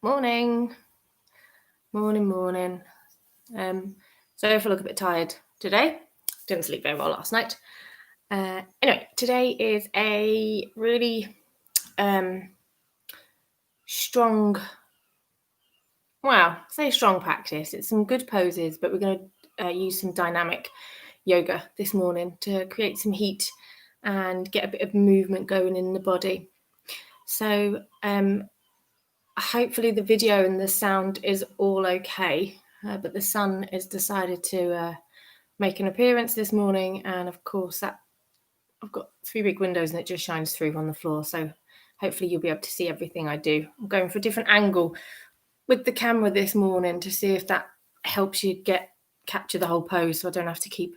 Morning. Morning. So if I look a bit tired today, didn't sleep very well last night. Anyway, today is a really strong practice. It's some good poses, but we're going to use some dynamic yoga this morning to create some heat and get a bit of movement going in the body. So hopefully the video and the sound is all okay, but the sun has decided to make an appearance this morning, and of course that I've got 3 big windows and it just shines through on the floor, so hopefully you'll be able to see everything I do. I'm going for a different angle with the camera this morning to see if that helps you capture the whole pose, so I don't have to keep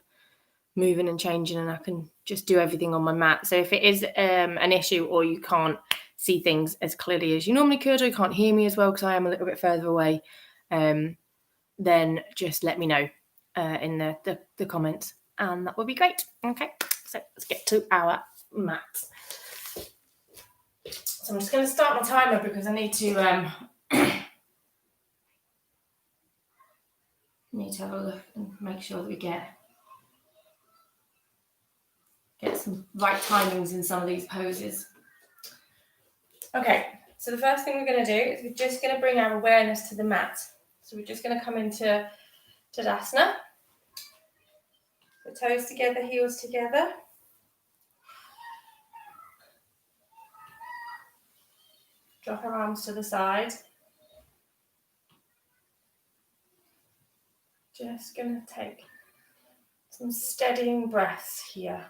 moving and changing, and I can just do everything on my mat. So if it is an issue, or you can't see things as clearly as you normally could, or you can't hear me as well because I am a little bit further away, then just let me know in the comments, and that would be great. Okay, so let's get to our mat. So I'm just going to start my timer because I need to have a look and make sure that we get some right timings in some of these poses. Okay, so the first thing we're going to do is we're just going to bring our awareness to the mat. So we're just going to come into Tadasana. The toes together, heels together. Drop our arms to the side. Just going to take some steadying breaths here.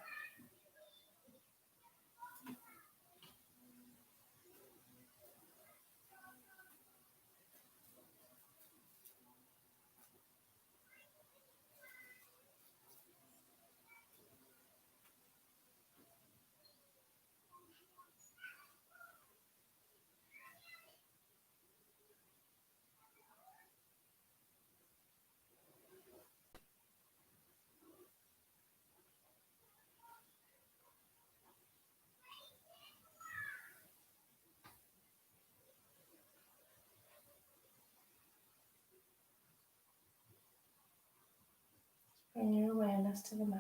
Bring your awareness to the mat.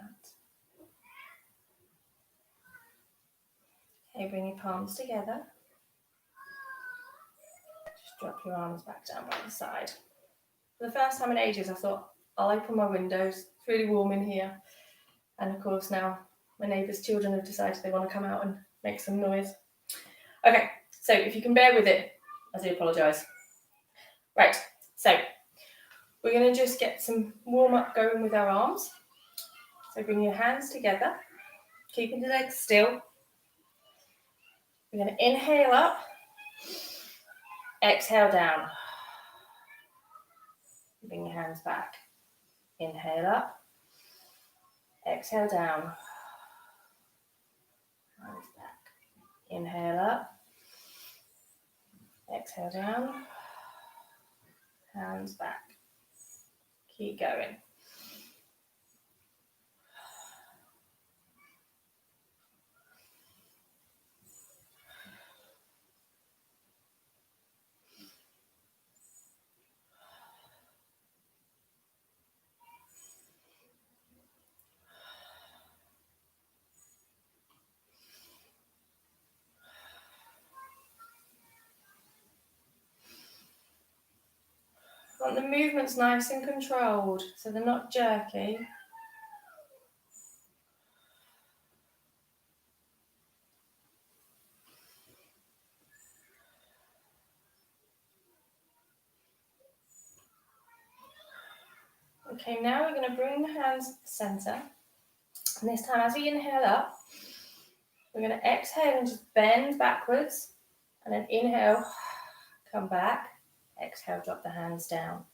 Okay, bring your palms together. Just drop your arms back down by the side. For the first time in ages, I thought, I'll open my windows. It's really warm in here. And of course now my neighbours' children have decided they want to come out and make some noise. Okay, so if you can bear with it, I do apologise. Right, so we're going to just get some warm up going with our arms. So bring your hands together, keeping the legs still. We're going to inhale up, exhale down. Bring your hands back. Inhale up, exhale down. Hands back. Inhale up, exhale down. Hands back. Keep going. Want the movements nice and controlled, so they're not jerky. Okay, now we're going to bring the hands to the centre. And this time, as we inhale up, we're going to exhale and just bend backwards. And then inhale, come back. Exhale, drop the hands down.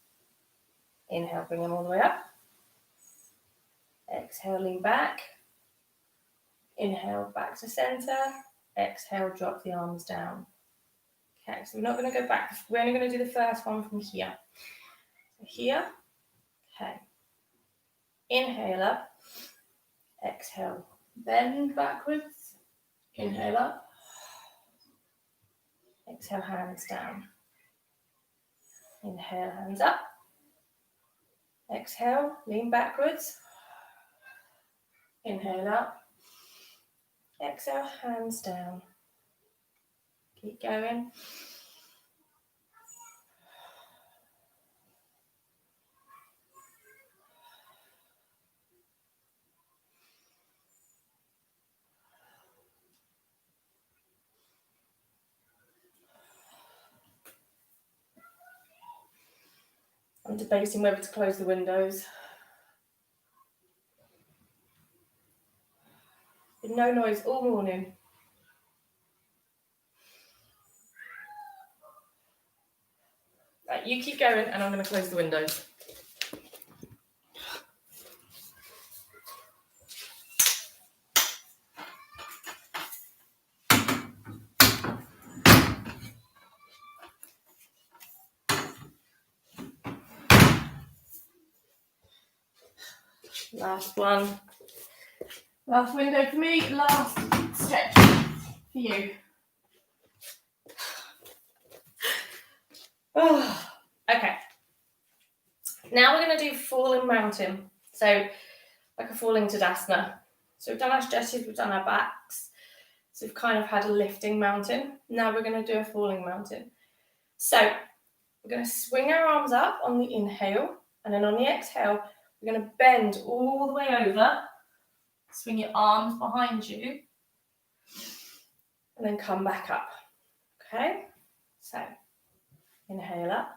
Inhale, bring them all the way up. Exhale, lean back. Inhale, back to centre. Exhale, drop the arms down. Okay, so we're not going to go back. We're only going to do the first one from here. So here, okay. Inhale up. Exhale, bend backwards. Inhale up. Exhale, hands down. Inhale, hands up. Exhale, lean backwards. Inhale up. Exhale, hands down. Keep going. I'm debating whether to close the windows. Been no noise all morning. Right, you keep going and I'm going to close the windows. Last one. Last window for me, last stretch for you. Oh, okay. Now we're going to do falling mountain. So like a falling Tadasana. So we've done our stretches, we've done our backs. So we've kind of had a lifting mountain. Now we're going to do a falling mountain. So we're going to swing our arms up on the inhale. And then on the exhale, we're going to bend all the way over. Swing your arms behind you. And then come back up. Okay? So inhale up.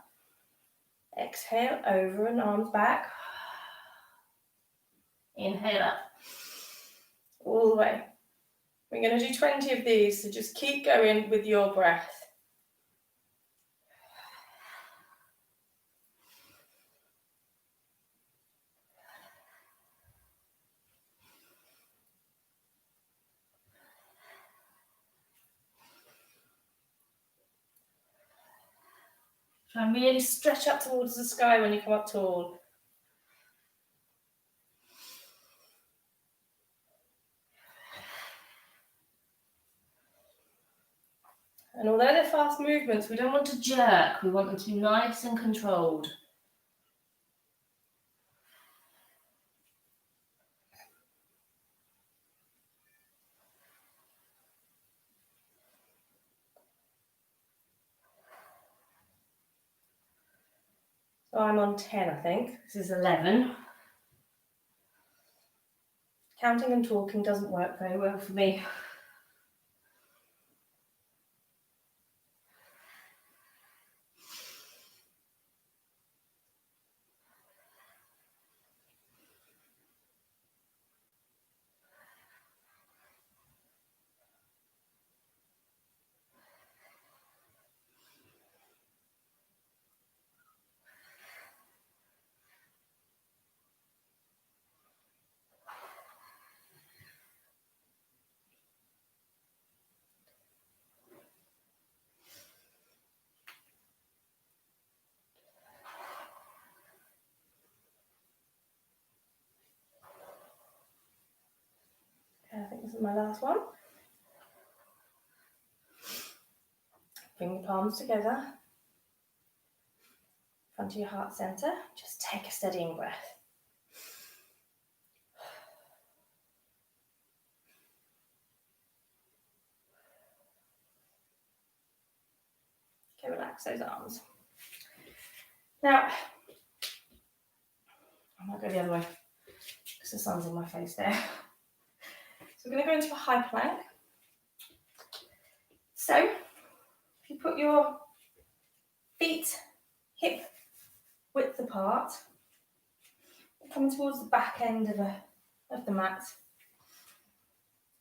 Exhale over and arms back. Inhale up. All the way. We're going to do 20 of these, so just keep going with your breath. Try and really stretch up towards the sky when you come up tall. And although they're fast movements, we don't want to jerk. We want them to be nice and controlled. So I'm on 10, I think. This is 11. Counting and talking doesn't work very well for me. Okay, I think this is my last one. Bring your palms together. Front of your heart center. Just take a steadying breath. Okay, relax those arms. Now, I might go the other way because the sun's in my face there. So we're going to go into a high plank. So, if you put your feet hip width apart, coming towards the back end of the mat,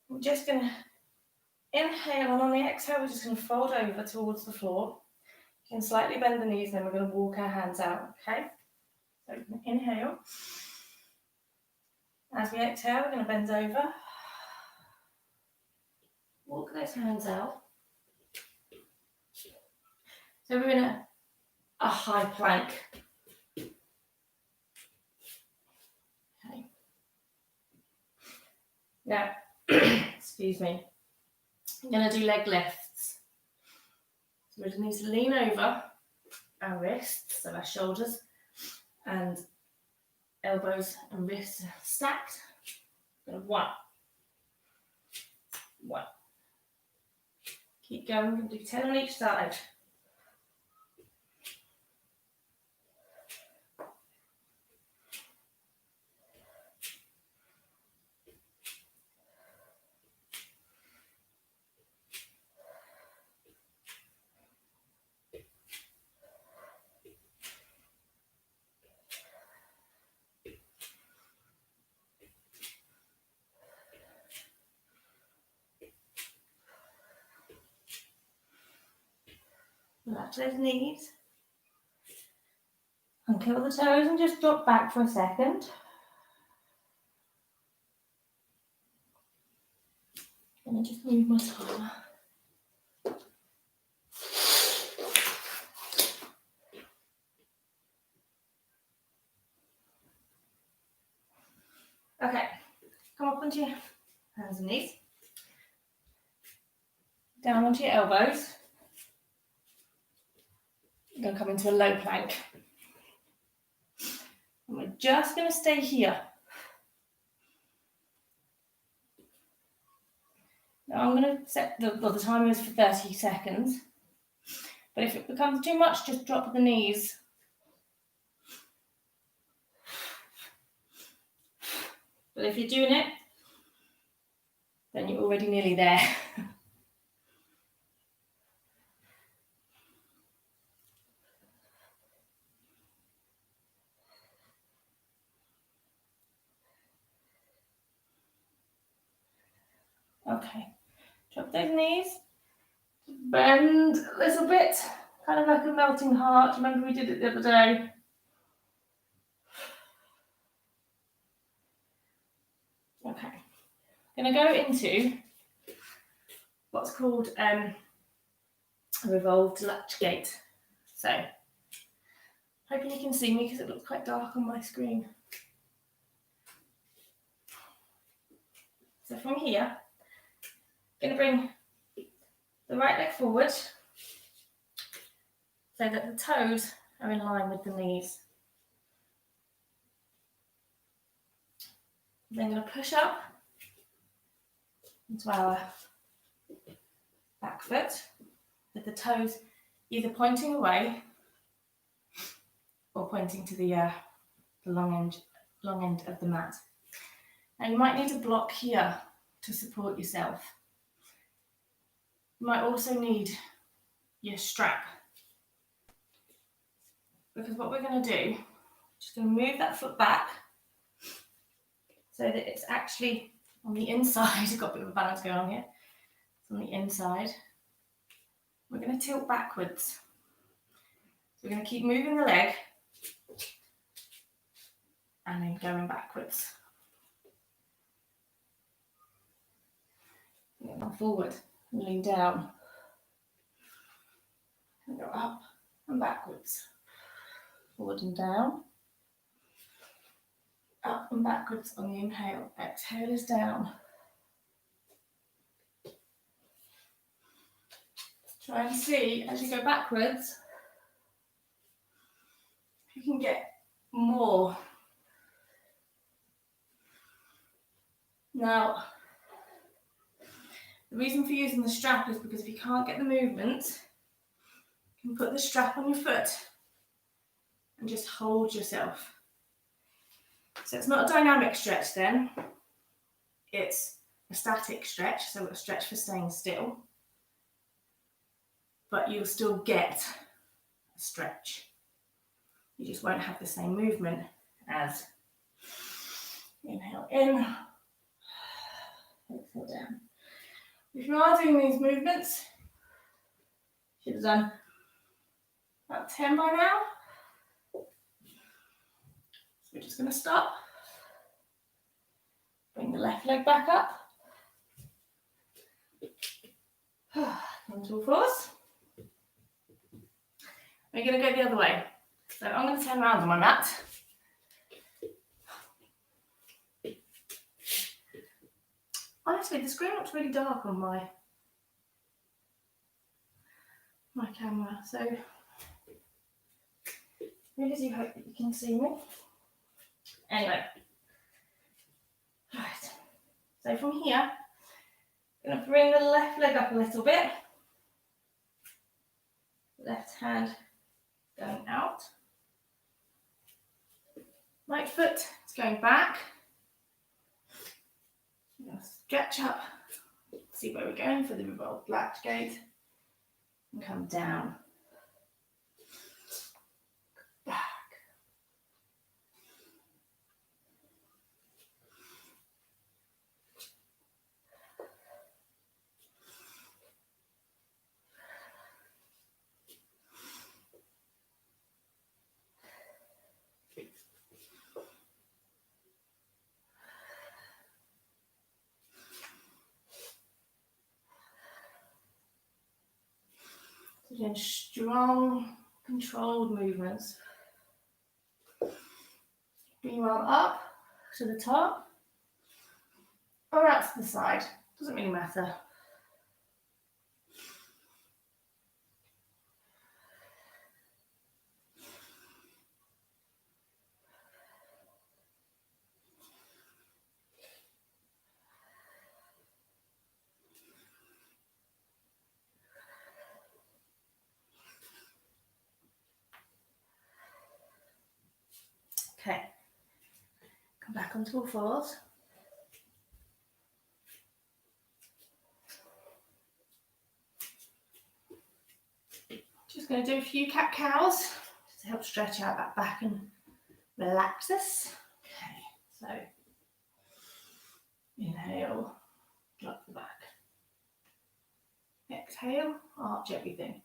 we're just going to inhale, and on the exhale, we're just going to fold over towards the floor. You can slightly bend the knees, then we're going to walk our hands out, okay? So inhale. As we exhale, we're going to bend over. Walk those hands out. So we're in a high plank. Okay. Now, excuse me. I'm going to do leg lifts. So we just need to lean over our wrists, so our shoulders and elbows and wrists stacked. 1, 1. Keep going, we're going to do 10 on each side. Relax those knees. Uncurl the toes and just drop back for a second. And then just move my timer. Okay, come up onto your hands and knees. Down onto your elbows. You're going to come into a low plank. And we're just going to stay here. Now I'm going to set the timer is for 30 seconds. But if it becomes too much, just drop the knees. But if you're doing it, then you're already nearly there. Okay, drop those knees, bend a little bit, kind of like a melting heart. Remember we did it the other day? Okay, I'm going to go into what's called a revolved latch gate. So, hoping you can see me because it looks quite dark on my screen. So from here, I'm going to bring the right leg forward so that the toes are in line with the knees. Then I'm going to push up into our back foot with the toes either pointing away or pointing to the long end of the mat. And you might need a block here to support yourself. You might also need your strap, because what we're going to do, just going to move that foot back so that it's actually on the inside. You've got a bit of a balance going on here. It's on the inside. We're going to tilt backwards. So we're going to keep moving the leg and then going backwards. Go forward, lean down, and go up and backwards. Forward and down, up and backwards on the inhale. Exhale is down. Try and see as you go backwards if you can get more. Now, the reason for using the strap is because if you can't get the movement, you can put the strap on your foot and just hold yourself. So it's not a dynamic stretch then, it's a static stretch, so a stretch for staying still, but you'll still get a stretch. You just won't have the same movement as inhale in, exhale down. If you are doing these movements, you should have done about 10 by now. So we're just going to stop. Bring the left leg back up. Onto all fours. We're going to go the other way. So I'm going to turn around on my mat. Honestly, the screen looks really dark on my camera, so really do hope that you can see me. Anyway, right. So from here, I'm going to bring the left leg up a little bit. Left hand going out. Right foot is going back. I'm going to stretch up, see where we're going for the revolved latch gait, and come down. Back. So doing strong, controlled movements. Bring your arm up to the top or out to the side. Doesn't really matter. Okay, come back onto all fours. Just going to do a few cat cows just to help stretch out that back and relax us. Okay, so inhale, drop the back. Exhale, arch everything.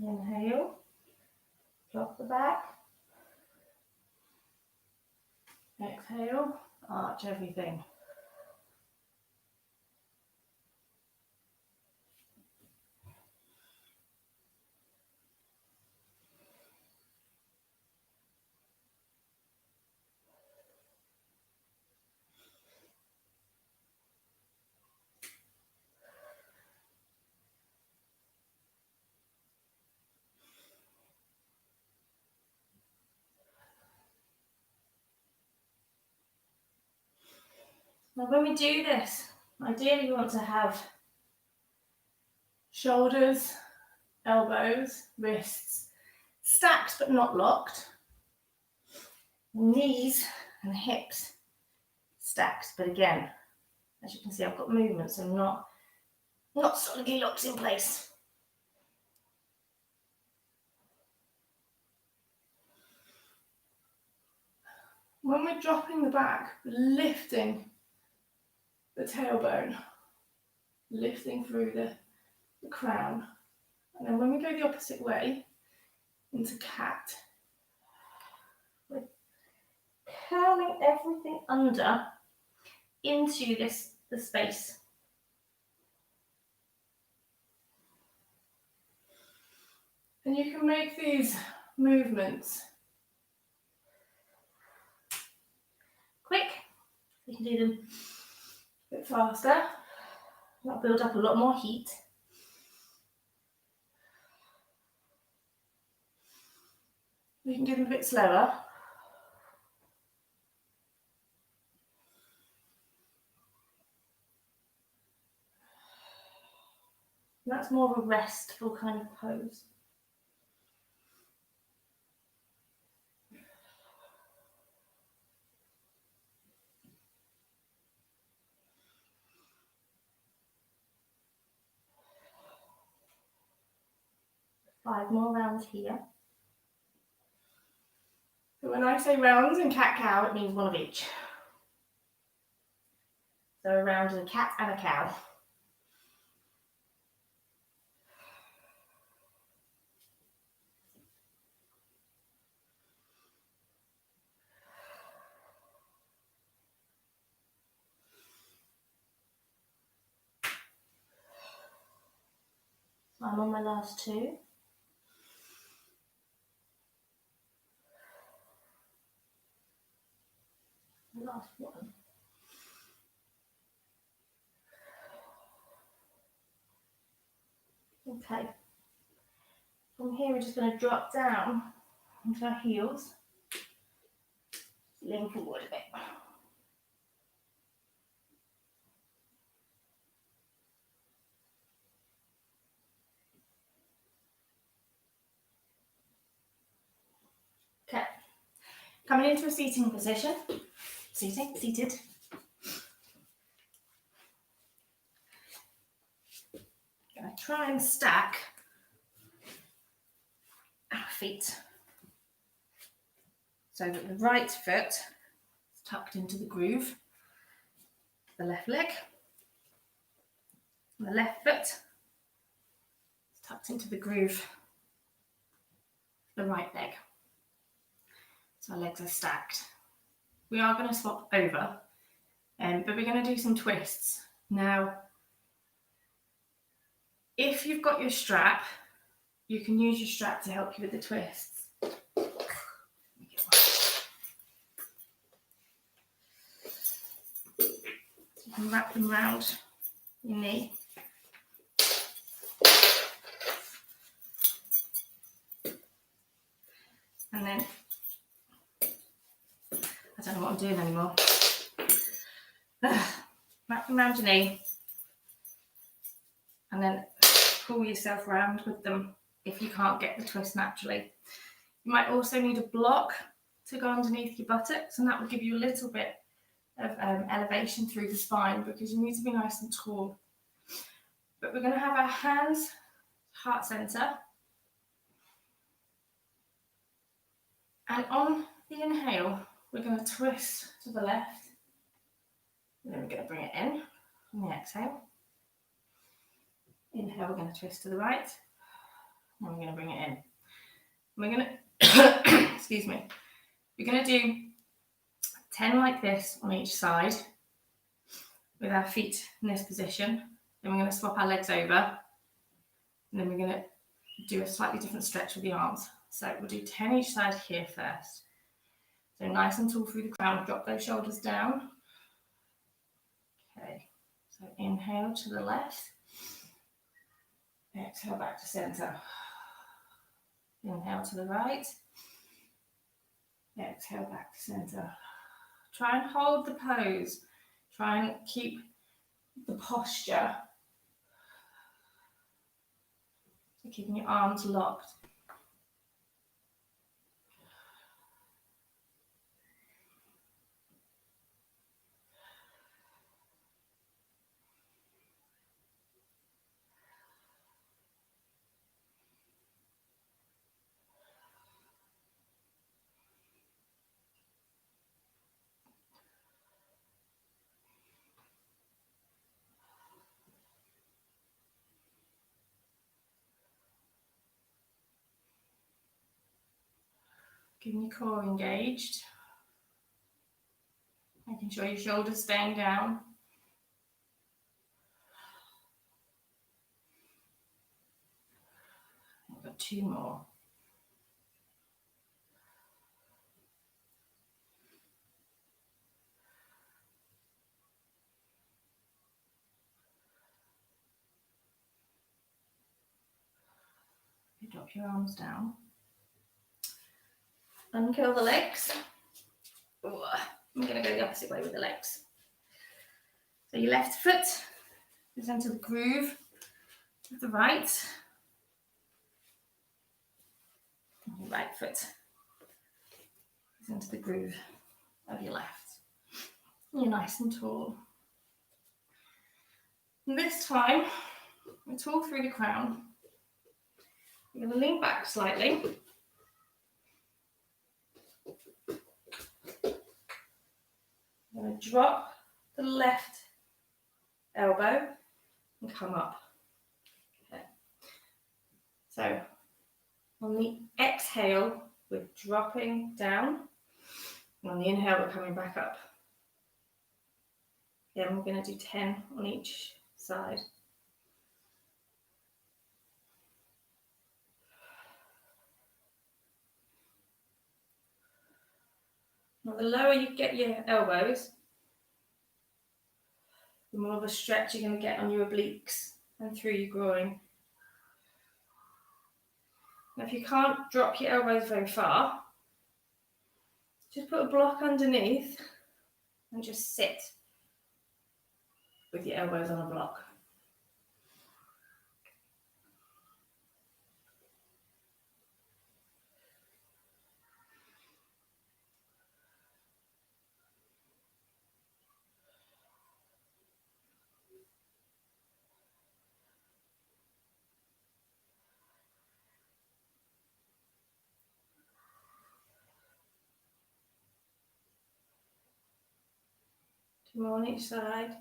Inhale, drop the back. Exhale, arch everything. Now when we do this, ideally we want to have shoulders, elbows, wrists stacked but not locked. Knees and hips stacked, but again, as you can see, I've got movement, so not solidly locked in place. When we're dropping the back, lifting the tailbone, lifting through the crown. And then when we go the opposite way, into cat, we're curling everything under into the space. And you can make these movements quick. You can do them a bit faster. That'll build up a lot more heat. You can do them a bit slower. And that's more of a restful kind of pose. Five more rounds here. So when I say rounds in cat-cow, it means one of each. So a round is a cat and a cow. So I'm on my last two. Last one. Okay. From here, we're just going to drop down onto our heels. Lean forward a bit. Okay. Coming into a seating position. Seated. Going to try and stack our feet so that the right foot is tucked into the groove, the left leg, and the left foot is tucked into the groove, the right leg. So our legs are stacked. We are going to swap over, but we're going to do some twists. Now, if you've got your strap, you can use your strap to help you with the twists. You can wrap them around your knee. And then, I don't know what I'm doing anymore. Wrap them around your knee. And then pull yourself around with them if you can't get the twist naturally. You might also need a block to go underneath your buttocks, and that will give you a little bit of elevation through the spine because you need to be nice and tall. But we're going to have our hands heart center, and on the inhale we're going to twist to the left, and then we're going to bring it in on the exhale. Inhale, we're going to twist to the right, and we're going to bring it in. We're going to excuse me, we're going to do 10 like this on each side with our feet in this position. Then we're going to swap our legs over, and then we're going to do a slightly different stretch with the arms. So we'll do 10 each side here first. So nice and tall through the crown, drop those shoulders down. Okay, so inhale to the left, exhale back to center. Inhale to the right, exhale back to center. Try and hold the pose. Try and keep the posture. So keeping your arms locked. Keeping your core engaged. Making sure your shoulders staying down. We've got 2 more. You drop your arms down. Uncurl the legs. Ooh, I'm going to go the opposite way with the legs. So your left foot is into the groove of the right. And your right foot is into the groove of your left. You're nice and tall. And this time, we're tall through the crown. You're going to lean back slightly. I'm going to drop the left elbow and come up. Okay. So on the exhale, we're dropping down. And on the inhale, we're coming back up. Again, we're going to do 10 on each side. Now, the lower you get your elbows, the more of a stretch you're going to get on your obliques and through your groin. Now, if you can't drop your elbows very far, just put a block underneath and just sit with your elbows on a block. Two more on each side.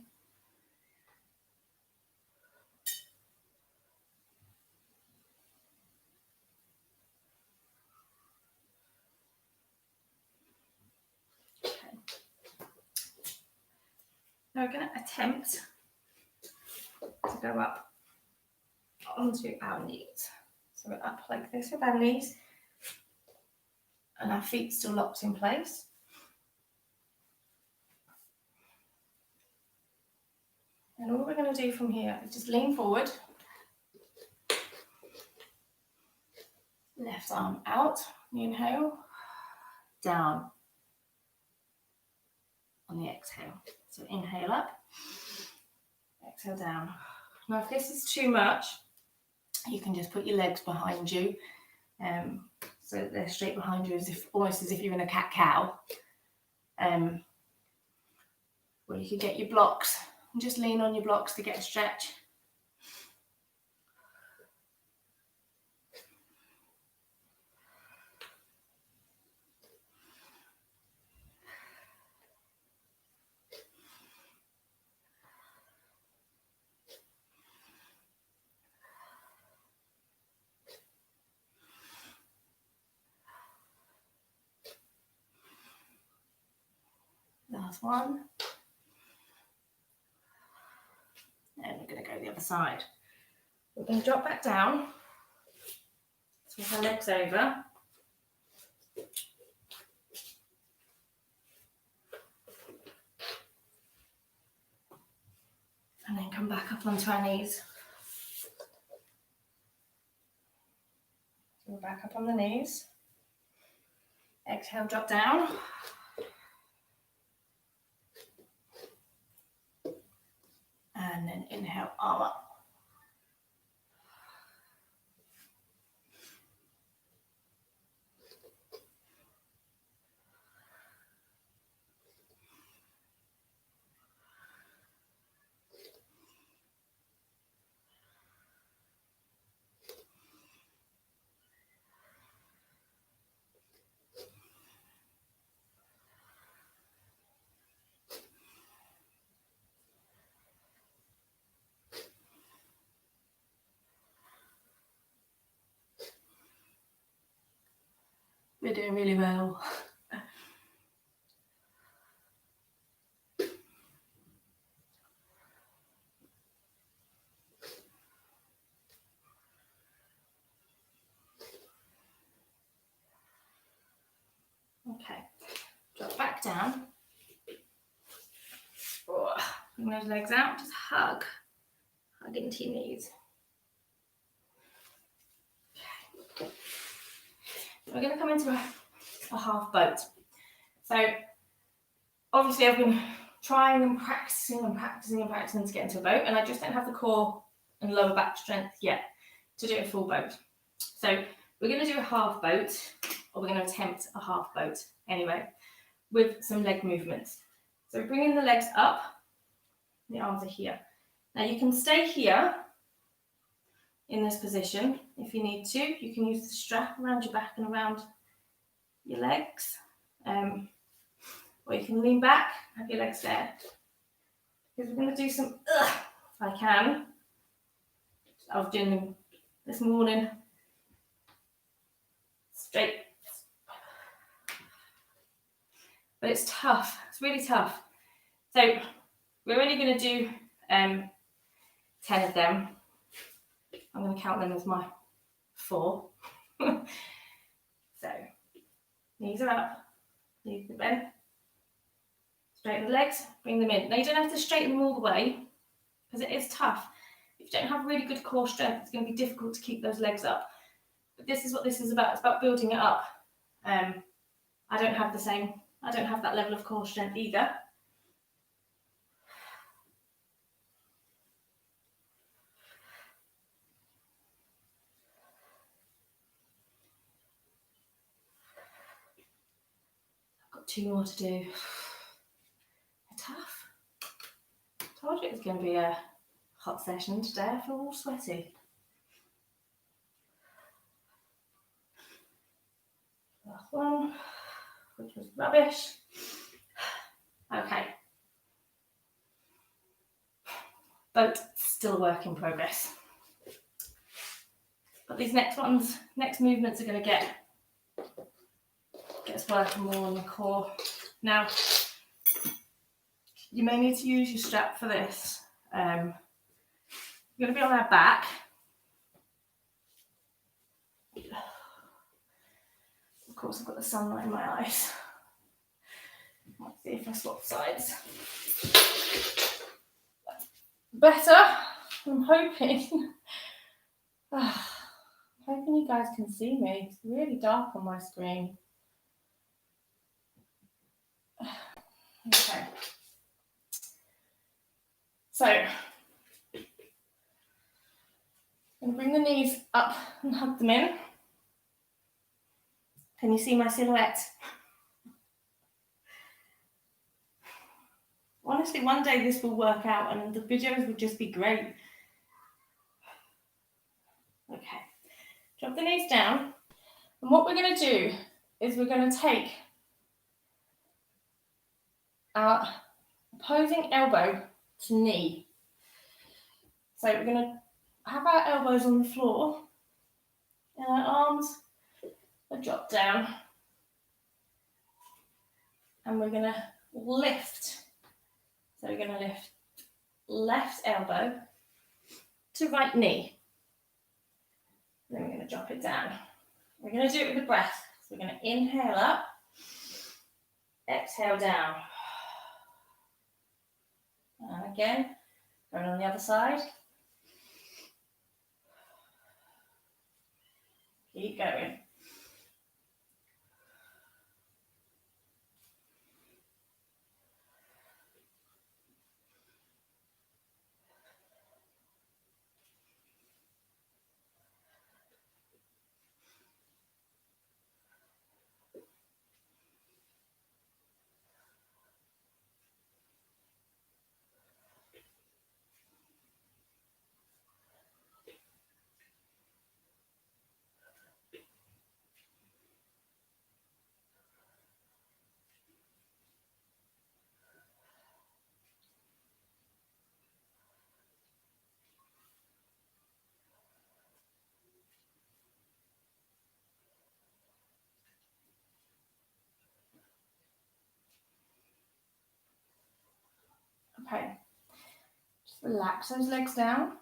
Okay. Now we're going to attempt to go up onto our knees. So we're up like this with our knees and our feet still locked in place. And all we're going to do from here is just lean forward. Left arm out, inhale, down on the exhale. So inhale up, exhale down. Now if this is too much, you can just put your legs behind you, so that they're straight behind you, almost as if you're in a cat-cow. Or you could get your blocks and just lean on your blocks to get a stretch. Last one. And we're going to go the other side. We're going to drop back down. Swing our legs over. And then come back up onto our knees. So we're back up on the knees. Exhale, drop down. And then inhale, arm up. We're doing really well. Okay, drop back down. Oh, bring those legs out, just hug into your knees. Okay. We're going to come into a half boat. So obviously I've been trying and practicing to get into a boat, and I just don't have the core and lower back strength yet to do a full boat. So we're going to do a half boat, or we're going to attempt a half boat anyway, with some leg movements. So bringing the legs up, the arms are here. Now you can stay here in this position if you need to. You can use the strap around your back and around your legs. Or you can lean back, have your legs there. Because we're going to do some, if I can. I was doing them this morning. Straight. But it's tough, it's really tough. So we're only going to do 10 of them. I'm going to count them as my 4. So knees are up, knees are bent. Straighten the legs, bring them in. Now you don't have to straighten them all the way because it is tough. If you don't have really good core strength, it's going to be difficult to keep those legs up. But this is what this is about. It's about building it up. I don't have that level of core strength either. I've got 2 more to do. They're tough. I told you it was going to be a hot session today. I feel all sweaty. Last one, which was rubbish. Okay. But still a work in progress. But these next movements are going to get us working more on the core. Now, you may need to use your strap for this. You're going to be on our back. Of course, I've got the sunlight in my eyes. Let's see if I swap sides. Better. I'm hoping. I'm hoping you guys can see me. It's really dark on my screen. Okay. So, I'm going to bring the knees up and hug them in. Can you see my silhouette? Honestly, one day this will work out and the videos will just be great. Okay, drop the knees down. And what we're going to do is we're going to take our opposing elbow to knee. So we're going to have our elbows on the floor and our arms are dropped down. And we're going to lift. So we're going to lift left elbow to right knee. Then we're going to drop it down. We're going to do it with the breath. So we're going to inhale up, exhale down. And again, going on the other side. Keep going. Okay, just relax those legs down,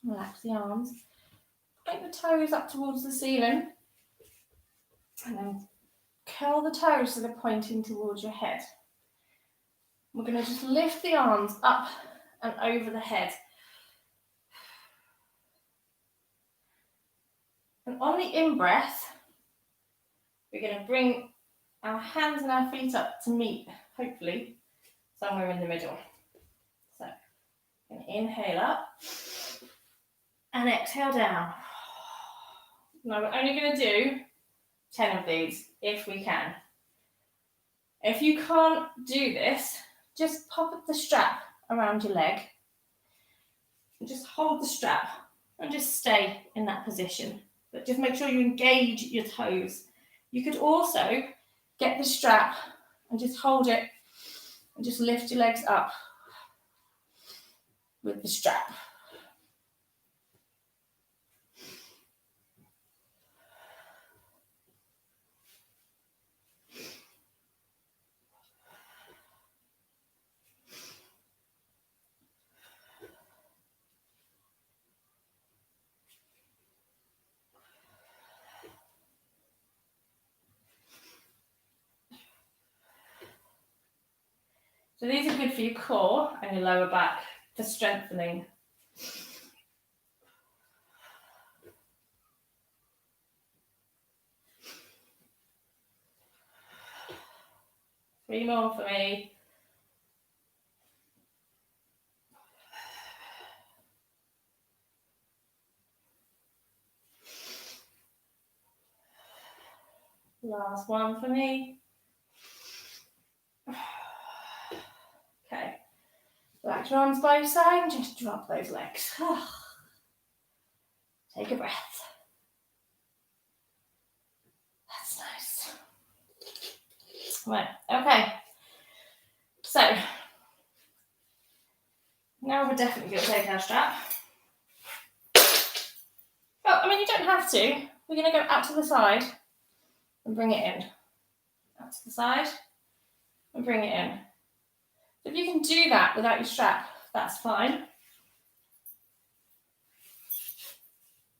relax the arms, point the toes up towards the ceiling, and then curl the toes so they're pointing towards your head. We're going to just lift the arms up and over the head. And on the in-breath, we're going to bring our hands and our feet up to meet, hopefully, somewhere in the middle. So, we're going to inhale up and exhale down. Now, we're only going to do 10 of these, if we can. If you can't do this, just pop up the strap around your leg. And just hold the strap and just stay in that position. But just make sure you engage your toes. You could also get the strap and just hold it and just lift your legs up with the strap. So these are good for your core and your lower back for strengthening. 3 more for me. Last one for me. Okay. Relax your arms by your side and just drop those legs. Take a breath. That's nice. Right, okay. So, now we're definitely going to take our strap. Oh, I mean, you don't have to. We're going to go out to the side and bring it in. Out to the side and bring it in. If you can do that without your strap, that's fine.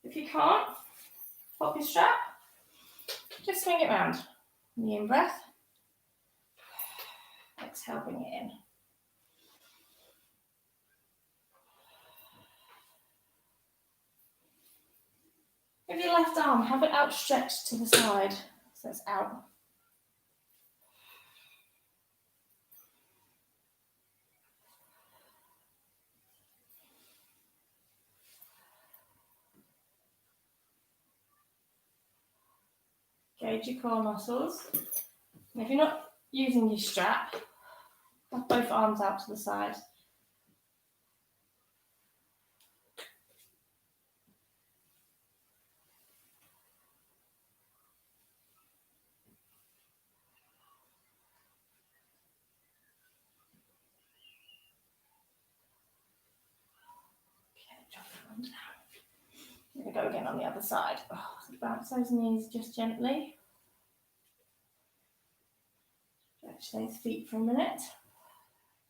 If you can't, pop your strap, just swing it round. The in breath. Exhale, bring it in. With your left arm, have it outstretched to the side, so it's out. Gauge your core muscles. And if you're not using your strap, have both arms out to the side. Okay, drop that one down. I'm going to go again on the other side. So bounce those knees just gently. Stretch those feet for a minute.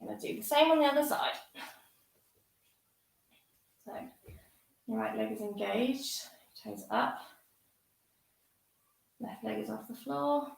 I'm going to do the same on the other side. So your right leg is engaged, toes up. Left leg is off the floor.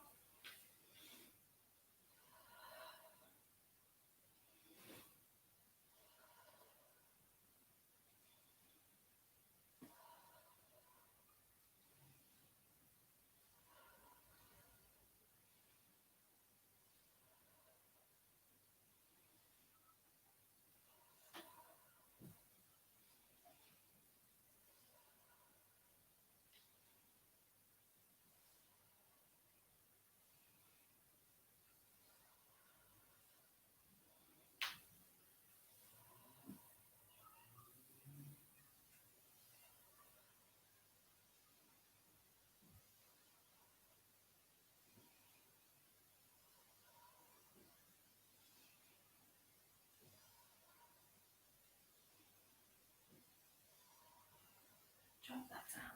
Drop that down.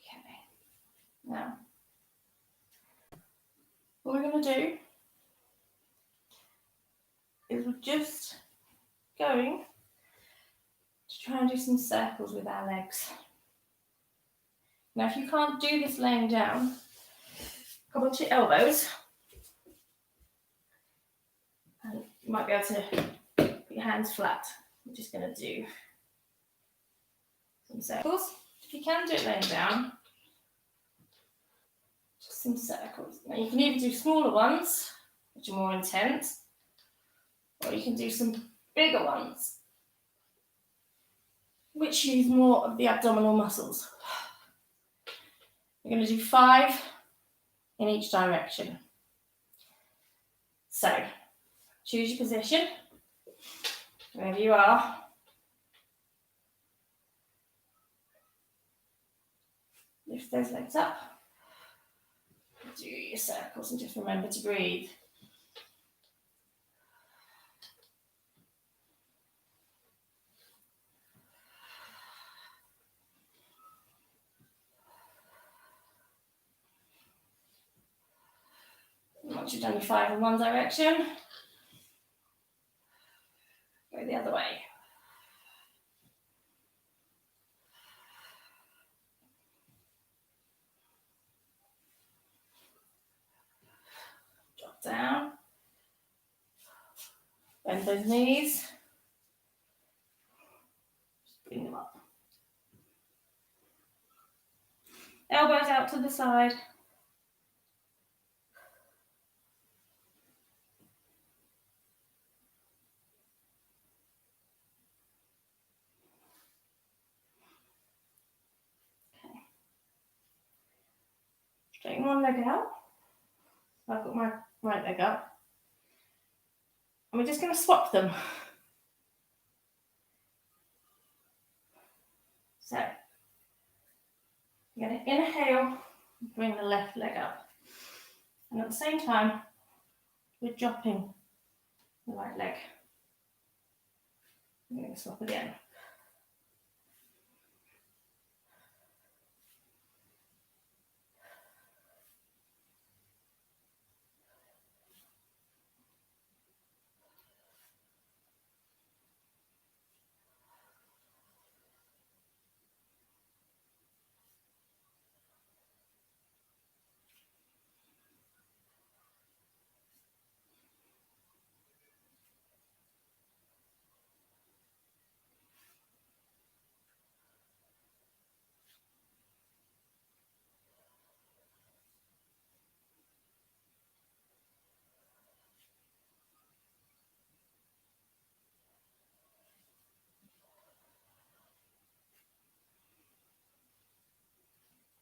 Okay. Now, what we're going to do is we're just going to try and do some circles with our legs. Now, if you can't do this laying down, come onto your elbows. And you might be able to put your hands flat. We're just going to do some circles. If you can do it laying down, just some circles. Now, you can either do smaller ones, which are more intense, or you can do some bigger ones, which use more of the abdominal muscles. We're going to do 5 in each direction. So, choose your position, wherever you are. Lift those legs up. Do your circles and just remember to breathe. Once you've done your 5 in one direction, go the other way. Drop down. Bend those knees. Just bring them up. Elbows out to the side. Straighten one leg out. I've got my right leg up. And we're just going to swap them. So, you're going to inhale, bring the left leg up. And at the same time, we're dropping the right leg. I'm going to swap again.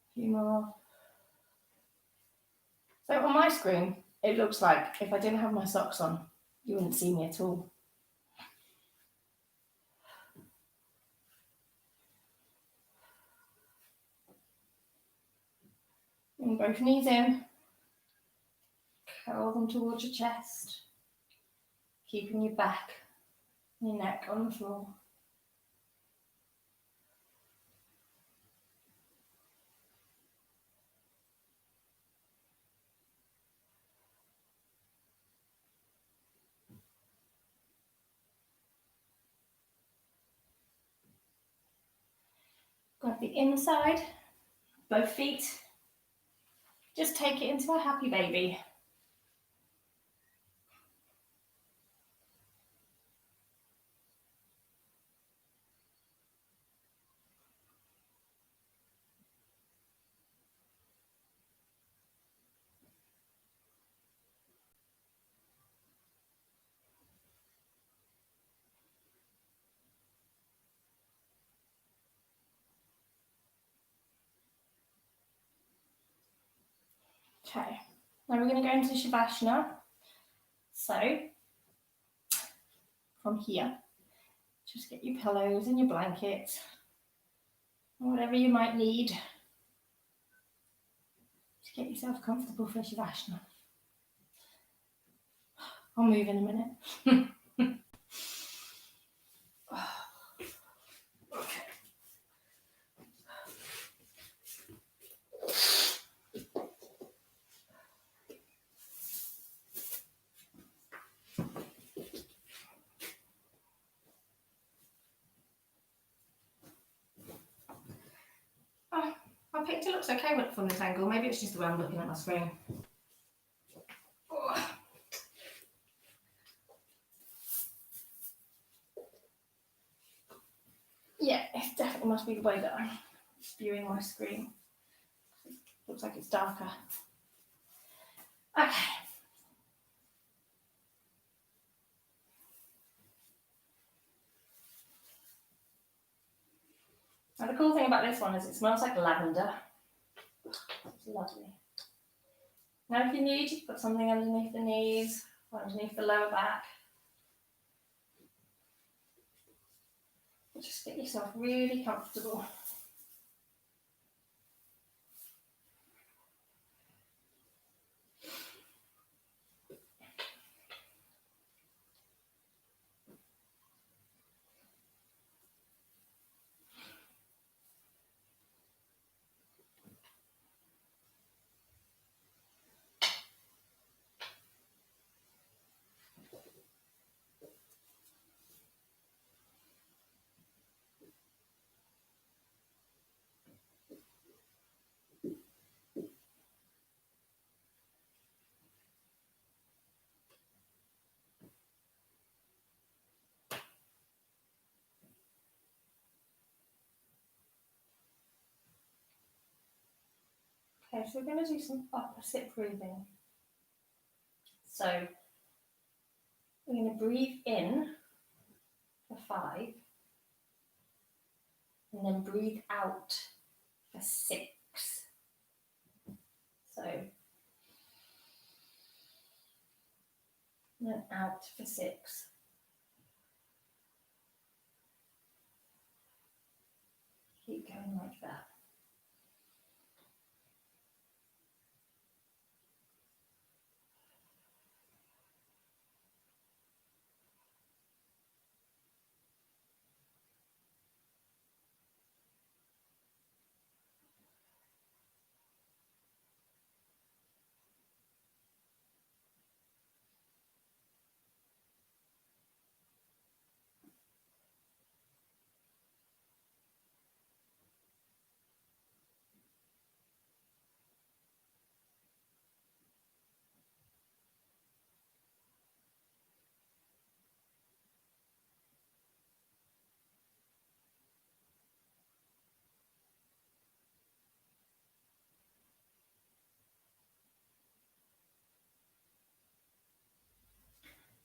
A few more. So on my screen, it looks like if I didn't have my socks on, you wouldn't see me at all. Bring both knees in. Curl them towards your chest. Keeping your back and your neck on the floor. Grab the inside, both feet. Just take it into a happy baby. Okay, now we're going to go into Shavasana. So, from here, just get your pillows and your blankets, or whatever you might need to get yourself comfortable for Shavasana. I'll move in a minute. Okay. Oh, my picture looks okay from this angle. Maybe it's just the way I'm looking at my screen. Oh. Yeah, it definitely must be the way that I'm viewing my screen. It looks like it's darker. Okay. Now the cool thing about this one is it smells like lavender. It's lovely. Now if you need, you can put something underneath the knees or underneath the lower back. Just get yourself really comfortable. Okay, so we're going to do some opposite breathing. So we're going to breathe in for 5 and then breathe out for 6. So, and then out for 6. Keep going like that.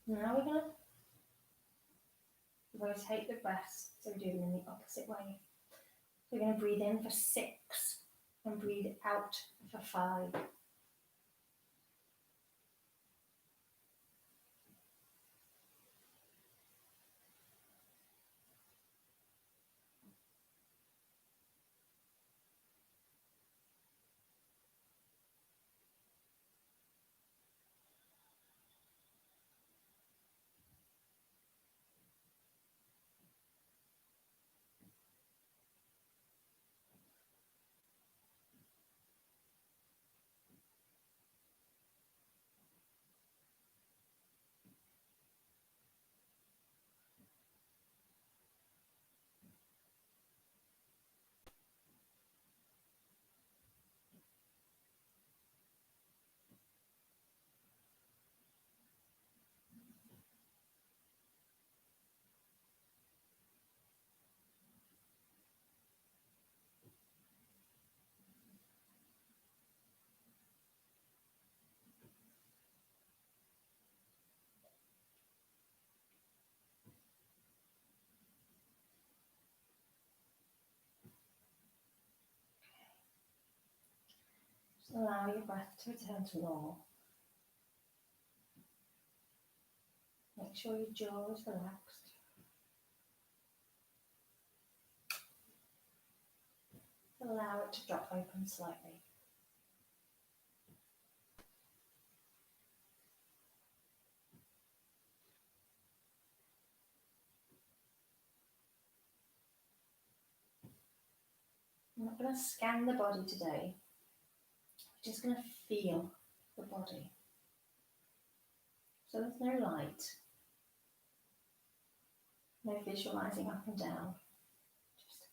Now we're going to rotate the breath, so we're doing it in the opposite way. We're going to breathe in for 6 and breathe out for 5. Just allow your breath to return to normal. Make sure your jaw is relaxed. Allow it to drop open slightly. I'm not going to scan the body today. I'm just going to feel the body. So there's no light, no visualizing up and down. Just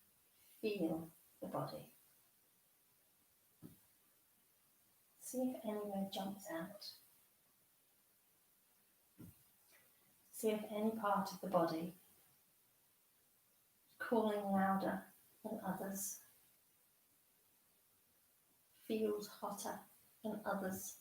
feel the body. See if anywhere jumps out. See if any part of the body is calling louder than others, feels hotter than others.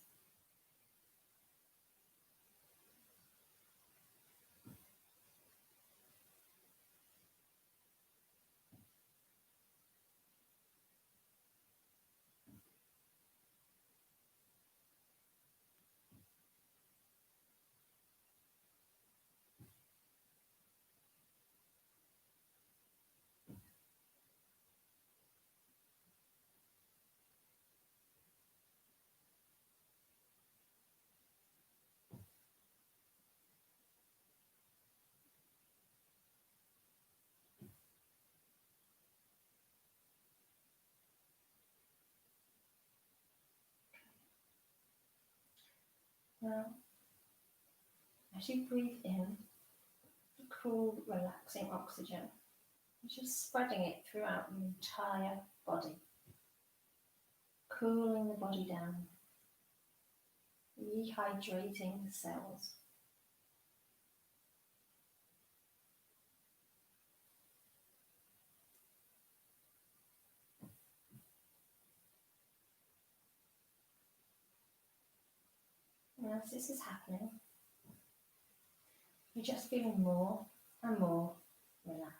Now, as you breathe in the cool, relaxing oxygen, you're just spreading it throughout your entire body, cooling the body down, rehydrating the cells. And as this is happening, you're just feeling more and more relaxed.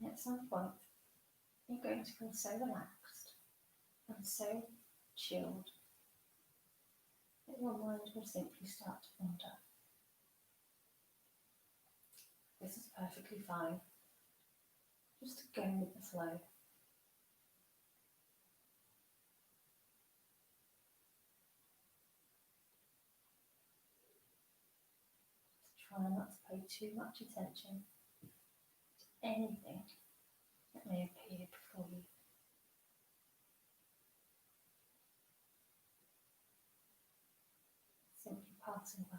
At some point, you're going to feel so relaxed and so chilled that your mind will simply start to wander. This is perfectly fine. Just go with the flow. Try not to pay too much attention to anything that may appear before you. Simply passing by.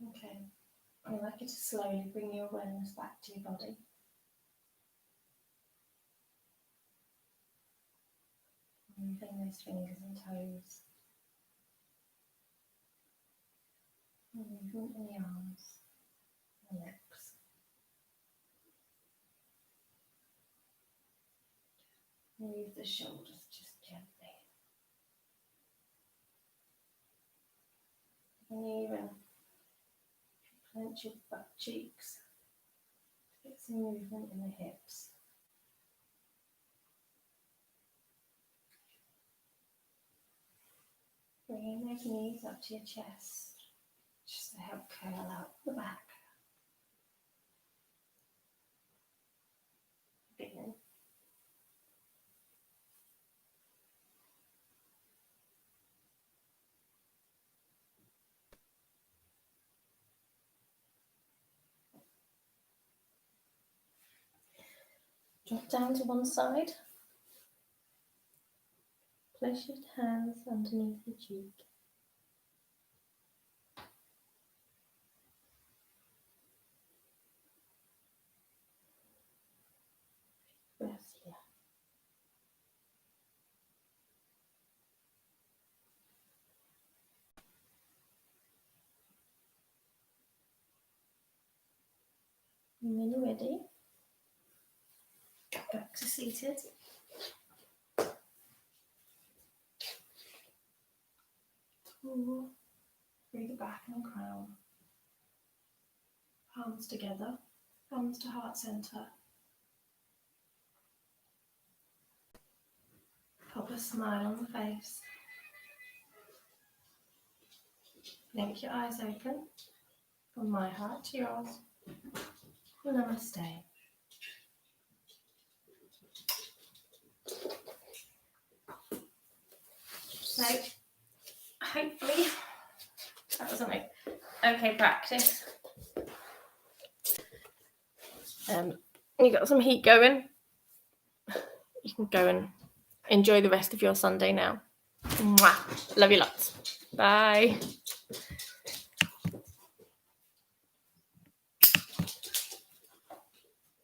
Okay, I'd like you to slowly bring your awareness back to your body. Moving those fingers and toes. Movement in the arms and legs. Move the shoulders just gently. And even clench your butt cheeks to get some movement in the hips. Bringing those knees up to your chest, just to help curl out the back. Begin. Drop down to one side. Place your hands underneath your cheek. Breath here. And when you're ready, back to seated. Pull through the back and crown. Palms together, palms to heart center. Pop a smile on the face. Blink your eyes open. From my heart to yours. Namaste. So, hopefully, that was an okay practice. You got some heat going. You can go and enjoy the rest of your Sunday now. Mwah. Love you lots. Bye.